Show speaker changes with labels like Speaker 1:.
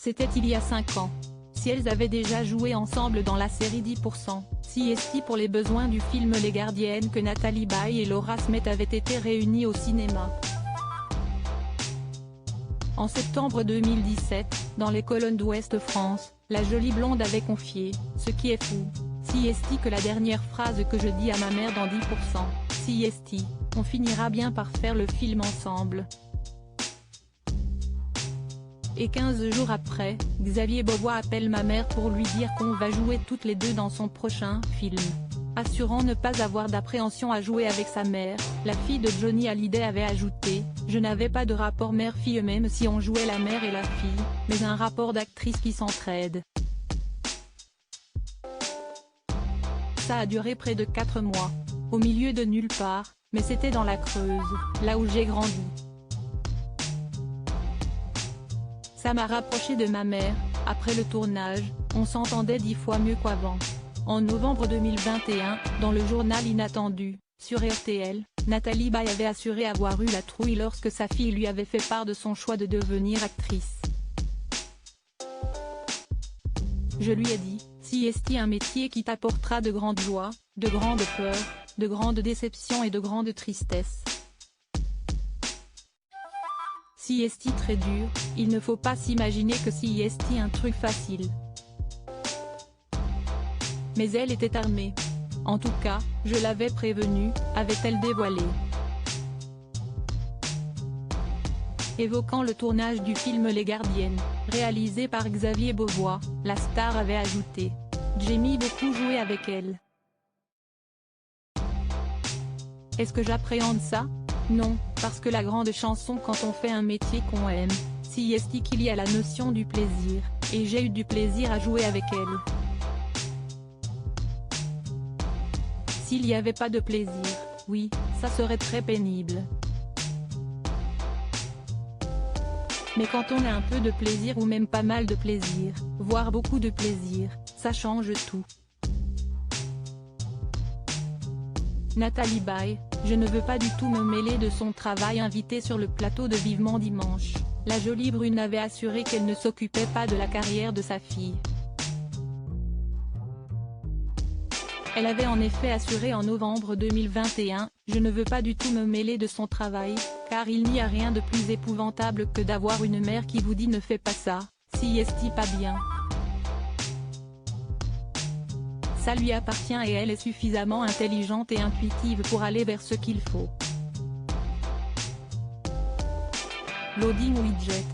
Speaker 1: C'était il y a 5 ans. Si elles avaient déjà joué ensemble dans la série 10%, CST pour les besoins du film Les Gardiennes que Nathalie Baye et Laura Smith avaient été réunies au cinéma. En septembre 2017, dans les colonnes d'Ouest France, la jolie blonde avait confié « Ce qui est fou, CST que la dernière phrase que je dis à ma mère dans 10%, CST, on finira bien par faire le film ensemble ». Et 15 jours après, Xavier Beauvois appelle ma mère pour lui dire qu'on va jouer toutes les deux dans son prochain film. Assurant ne pas avoir d'appréhension à jouer avec sa mère, la fille de Johnny Hallyday avait ajouté « Je n'avais pas de rapport mère-fille même si on jouait la mère et la fille, mais un rapport d'actrices qui s'entraident ». Ça a duré près de 4 mois. Au milieu de nulle part, mais c'était dans la Creuse, là où j'ai grandi. Ça m'a rapproché de ma mère. Après le tournage, on s'entendait 10 fois mieux qu'avant. En novembre 2021, dans le journal Inattendu, sur RTL, Nathalie Baye avait assuré avoir eu la trouille lorsque sa fille lui avait fait part de son choix de devenir actrice. Je lui ai dit, CST un métier qui t'apportera de grandes joies, de grandes peurs, de grandes déceptions et de grandes tristesses. CST très dur, il ne faut pas s'imaginer que CST un truc facile. Mais elle était armée. En tout cas, je l'avais prévenue, avait-elle dévoilé. Évoquant le tournage du film Les Gardiennes, réalisé par Xavier Beauvois, la star avait ajouté « J'ai mis beaucoup joué avec elle. Est-ce que j'appréhende ça? Non, parce que la grande chanson quand on fait un métier qu'on aime, CST qu'il y a la notion du plaisir, et j'ai eu du plaisir à jouer avec elle. S'il n'y avait pas de plaisir, oui, ça serait très pénible. Mais quand on a un peu de plaisir ou même pas mal de plaisir, voire beaucoup de plaisir, ça change tout. » Nathalie Baye, je ne veux pas du tout me mêler de son travail. Invitée sur le plateau de Vivement Dimanche, la jolie brune avait assuré qu'elle ne s'occupait pas de la carrière de sa fille. Elle avait en effet assuré en novembre 2021 « Je ne veux pas du tout me mêler de son travail, car il n'y a rien de plus épouvantable que d'avoir une mère qui vous dit ne fais pas ça, CST pas bien. Ça lui appartient et elle est suffisamment intelligente et intuitive pour aller vers ce qu'il faut. » Loading Widget.